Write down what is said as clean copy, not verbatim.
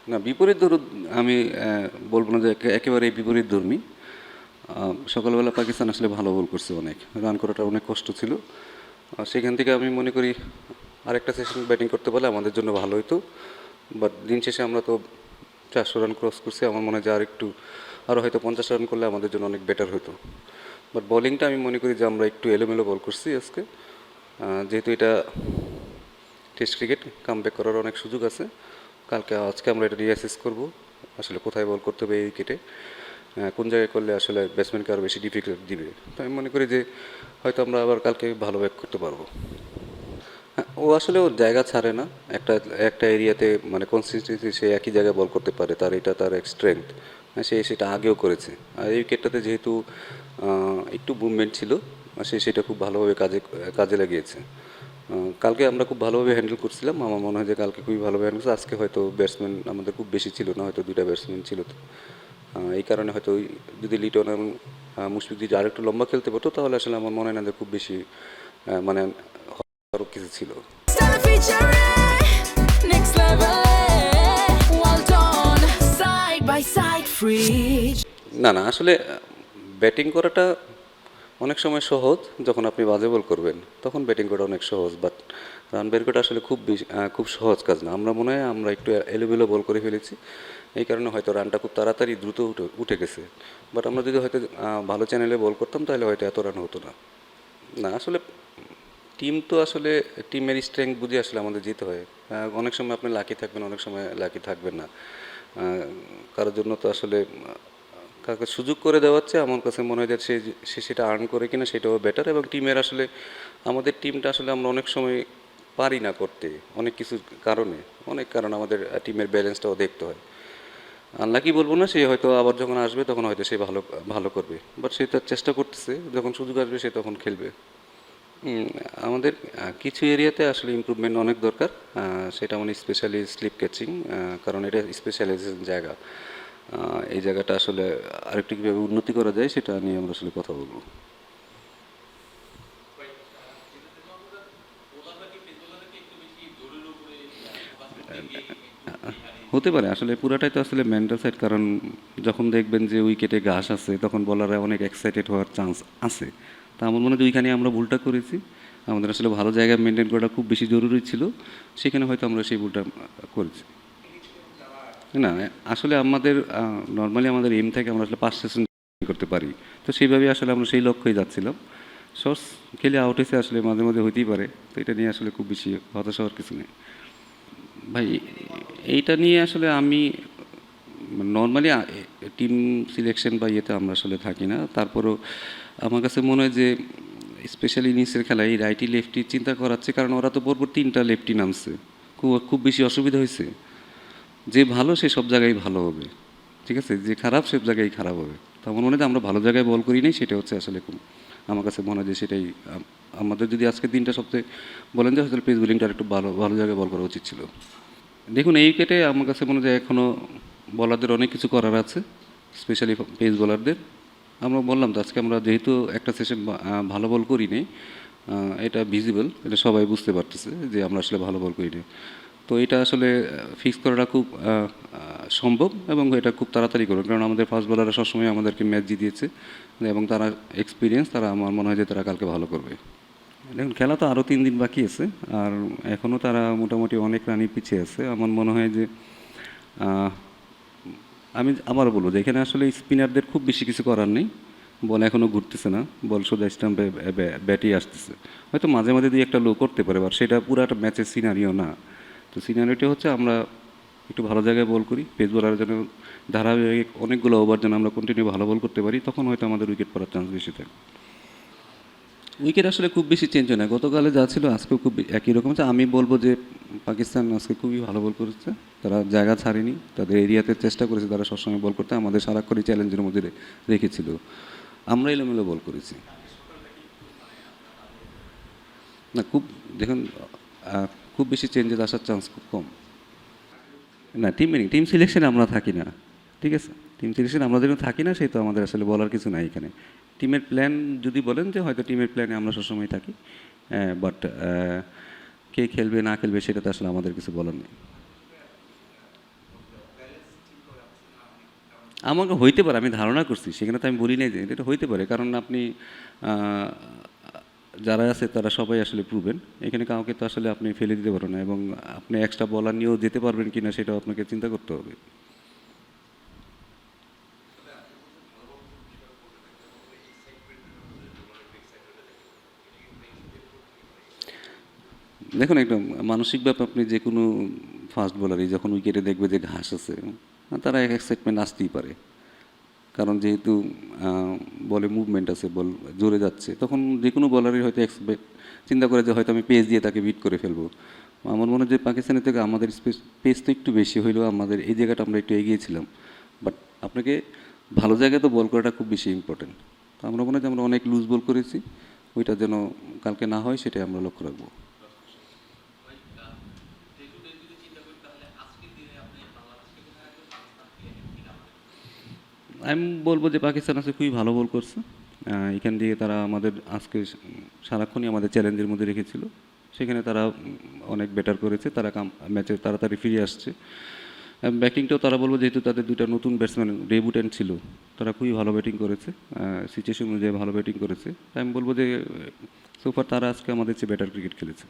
না, বিপরীত আমি বলব না যে একেবারেই বিপরীতধর্মী। সকালবেলা পাকিস্তান আসলে ভালো বল করছে অনেক। রান করাটা অনেক কষ্ট ছিল। সেখান থেকে আমি মনে করি আরেকটা সেশন ব্যাটিং করতে পারলে আমাদের জন্য ভালো হতো। বাট দিন শেষে আমরা তো 400 রান ক্রস করছি। আমার মনে হয় যে আরও হয়তো 50 রান করলে আমাদের জন্য অনেক বেটার হতো। বাট বোলিংটা আমি মনে করি যে আমরা একটু এলোমেলো বল করছি আজকে। যেহেতু এটা টেস্ট ক্রিকেট, কামব্যাক করার অনেক সুযোগ আছে। আজকে আমরা এটা রিঅ্যাসেস করব, আসলে কোথায় বল করতে হবে এই উইকেটে, কোন জায়গায় করলে আসলে ব্যাটসম্যানকে আরও বেশি ডিফিকাল্ট দিবে। তো আমি মনে করি যে হয়তো আমরা আবার কালকে ভালো ব্যাক করতে পারবো। হ্যাঁ, ও আসলে ওর জায়গা ছাড়ে না। একটা একটা এরিয়াতে মানে কনসিস্টেন্সি সে একই জায়গায় বল করতে পারে, তার এক স্ট্রেংথ। সে সেটা আগেও করেছে। আর এই উইকেটটাতে যেহেতু একটু মুভমেন্ট ছিল, সে সেটা খুব ভালোভাবে কাজে লাগিয়েছে। কালকে আমরা খুব ভালোভাবে হ্যান্ডেল করছিলাম। আমার মনে হয় যে কালকে খুবই ভালোভাবে হ্যান্ডেল করছে। আজকে হয়তো ব্যাটসম্যান আমাদের খুব বেশি ছিল না, হয়তো দুইটা ব্যাটসম্যান ছিল। তো এই কারণে হয়তো যদি লিটন এবং মুশফিক যদি আরেকটু লম্বা খেলতে পারতো তাহলে আসলে আমার মনে হয় না যে খুব বেশি মানে আরও কিছু ছিল। না না, আসলে ব্যাটিং করাটা অনেক সময় সহজ। যখন আপনি বাজে বল করবেন তখন ব্যাটিং করা অনেক সহজ, বাট রান বের করা আসলে খুব সহজ কাজ না। আমরা মনে হয় আমরা একটু এলোমেলো বল করে ফেলেছি, এই কারণে হয়তো রানটা খুব তাড়াতাড়ি দ্রুত উঠে গেছে। বাট আমরা যদি হয়তো ভালো চ্যানেলে বল করতাম তাহলে হয়তো এত রান হতো না। না আসলে টিম তো আসলে টিমের স্ট্রেংথ বুঝে আসলে আমাদের জিতে হয়। অনেক সময় আপনি লাকি থাকবেন, অনেক সময় লাকি থাকবেন না। কারোর জন্য তো আসলে কাউকে সুযোগ করে দেওয়াচ্ছে আমার কাছে মনে হয় যে সে সেটা আর্ন করে কিনা সেটাও বেটার। এবং টিমের আসলে আমাদের টিমটা আসলে আমরা অনেক সময় পারি না করতে, অনেক কিছু কারণে। অনেক কারণ আমাদের টিমের ব্যালেন্সটাও দেখতে হয়। আনলাকি বলবো না, সে হয়তো আবার যখন আসবে তখন হয়তো সে ভালো ভালো করবে। বাট সে তার চেষ্টা করতেছে, যখন সুযোগ আসবে সে তখন খেলবে। হুম, আমাদের কিছু এরিয়াতে আসলে ইমপ্রুভমেন্ট অনেক দরকার। সেটা মানে স্পেশালি স্লিপ ক্যাচিং, কারণ এটা স্পেশালাইজেশন জায়গা। এই জায়গাটা আসলে আরেকটু কীভাবে উন্নতি করা যায় সেটা নিয়ে আমরা আসলে কথা বলবো। হতে পারে, আসলে পুরাটাই তো আসলে মেন্টাল সাইড। কারণ যখন দেখবেন যে উইকেটে ঘাস আছে তখন বলাররা অনেক এক্সাইটেড হওয়ার চান্স আছে। তা আমার মনে হয় যে ওইখানে আমরা ভুলটা করেছি। আমাদের আসলে ভালো জায়গায় মেনটেন করাটা খুব বেশি জরুরি ছিল, সেখানে হয়তো আমরা সেই ভুলটা করেছি। না, আসলে আমাদের নর্মালি আমাদের এম থেকে আমরা আসলে 5 সেশন করতে পারি। তো সেইভাবে আসলে আমরা সেই লক্ষ্যেই যাচ্ছিলাম। শর্টস খেলে আউট হয়েছে, আসলে মাঝে মাঝে হইতেই পারে। তো এটা নিয়ে আসলে খুব বেশি হতাশ হওয়ার কিছু নেই। ভাই, এইটা নিয়ে আসলে আমি নর্মালি টিম সিলেকশন বা ইয়েতে আমরা আসলে থাকি না। তারপরও আমার কাছে মনে হয় যে স্পেশালি ইনিংসের খেলায় এই রাইটি লেফটি চিন্তা করাচ্ছে, কারণ ওরা তো পরপর 3টা লেফটি নামছে। খুব খুব বেশি অসুবিধা হয়েছে। যে ভালো সে সব জায়গায় ভালো হবে, ঠিক আছে, যে খারাপ সব জায়গায় খারাপ হবে। তো আমার মনে হয় আমরা ভালো জায়গায় বল করি নাই, সেটা হচ্ছে আসলে আমার কাছে মনে হয় যে সেটাই আমাদের যদি আজকে দিনটা সবচেয়ে বলেন যে হয়তো পেস বোলিংটা একটু ভালো ভালো জায়গায় বল করা উচিত ছিল। দেখুন, এই উইকেটে আমার কাছে মনে হয় এখনও বলারদের অনেক কিছু করার আছে, স্পেশালি পেস বোলারদের। আমরা বললাম তো আজকে আমরা যেহেতু একটা সেশন ভালো বল করি নি, এটা ভিজিবল, এটা সবাই বুঝতে পারতেছে যে আমরা আসলে ভালো বল করি নি। তো এটা আসলে ফিক্স করাটা খুব সম্ভব, এবং এটা খুব তাড়াতাড়ি করবে, কারণ আমাদের ফাস্ট বোলাররা সবসময় আমাদেরকে ম্যাচ জিতিয়েছে এবং তারা এক্সপিরিয়েন্স, তারা আমার মনে হয় যে তারা কালকে ভালো করবে। দেখুন, খেলা তো আরও 3 দিন বাকি আছে, আর এখনও তারা মোটামুটি অনেক রানই পিছিয়ে আছে। আমার মনে হয় যে আমি আবারও বলবো যে এখানে আসলে স্পিনারদের খুব বেশি কিছু করার নেই। বল এখনও ঘুরতেছে না, বল সোজা স্টাম্পে ব্যাটই আসতেছে। হয়তো মাঝে মাঝে দিয়ে একটা লো করতে পারে, বা সেটা পুরো একটা ম্যাচের সিনারিও না। তো সিনারিওটি হচ্ছে আমরা একটু ভালো জায়গায় বল করি, পেস বোলারের জন্য ধারাবাহিক অনেকগুলো ওভার যেন আমরা কন্টিনিউ ভালো বল করতে পারি, তখন হয়তো আমাদের উইকেট পড়ার চান্স বেশি থাকে। উইকেট আসলে খুব বেশি চেঞ্জ হয় না, গতকালে যা ছিল আজকেও খুব একই রকম আছে। আমি বলবো যে পাকিস্তান আজকে খুবই ভালো বল করেছে। তারা জায়গা ছাড়েনি, তাদের এরিয়াতে চেষ্টা করেছে তারা সবসময় বল করতে, আমাদের সারাক্ষণই চ্যালেঞ্জের মধ্যে রেখেছিল। আমরা এলোমেলো বল করেছি। না, খুব দেখুন, খুব বেশি চেঞ্জেস আসার চান্স খুব কম। না, টিম সিলেকশনে আমরা থাকি না, ঠিক আছে। টিম সিলেকশনে আমরা যখন থাকি না, সেই তো আমাদের আসলে বলার কিছু নাই এখানে। টিমের প্ল্যান যদি বলেন যে হয়তো টিমের প্ল্যানে আমরা সবসময় থাকি, বাট কে খেলবে না খেলবে সেটাতে আসলে আমাদের কিছু বলার নেই। আমাকে হইতে পারে, আমি ধারণা করছি, সেখানে তো আমি বলি নাই যে এটা হইতে পারে, কারণ আপনি আহ, যারা আছে তারা সবাই আসলে প্রুভেন, এখানে কাউকে তো আসলে আপনি ফেলে দিতে পারেন না, এবং আপনি এক্সট্রা বলার নিয়েও যেতে পারবেন কিনা সেটাও আপনাকে চিন্তা করতে হবে। দেখুন একটা মানসিকভাবে আপনি যে কোনো ফাস্ট বোলারই যখন উইকেটে দেখবে যে ঘাস আছে, তারা এক এক্সাইটমেন্ট আসতেই পারে, কারণ যেহেতু বলে মুভমেন্ট আছে, বল জোরে যাচ্ছে, তখন যে কোনো বলারই হয়তো এক্সপেক্ট চিন্তা করে যে হয়তো আমি পেস দিয়ে তাকে বিট করে ফেলবো। আমার মনে হয় যে পাকিস্তানের থেকে আমাদের পেস তো একটু বেশি হইলেও আমাদের এই জায়গাটা আমরা একটু এগিয়েছিলাম, বাট আপনাকে ভালো জায়গায় তো বল করাটা খুব বেশি ইম্পর্টেন্ট। তো আমরা মনে হয় যে আমরা অনেক লুজ বল করেছি, ওইটা যেন কালকে না হয় সেটাই আমরা লক্ষ্য রাখবো। আমি বলবো যে পাকিস্তান আজকে খুবই ভালো বল করছে, এখান দিয়ে তারা আমাদের আজকে সারাক্ষণই আমাদের চ্যালেঞ্জের মধ্যে রেখেছিল, সেখানে তারা অনেক বেটার করেছে, তারা ম্যাচে তাড়াতাড়ি ফিরে আসছে। ব্যাটিংটাও তারা বলবো যেহেতু তাদের দুইটা নতুন ব্যাটসম্যান ডেবুটেন্ট ছিল, তারা খুবই ভালো ব্যাটিং করেছে, সিচুয়েশন অনুযায়ী ভালো ব্যাটিং করেছে। আমি বলবো যে সোফার তারা আজকে আমাদের চেয়ে বেটার ক্রিকেট খেলেছে।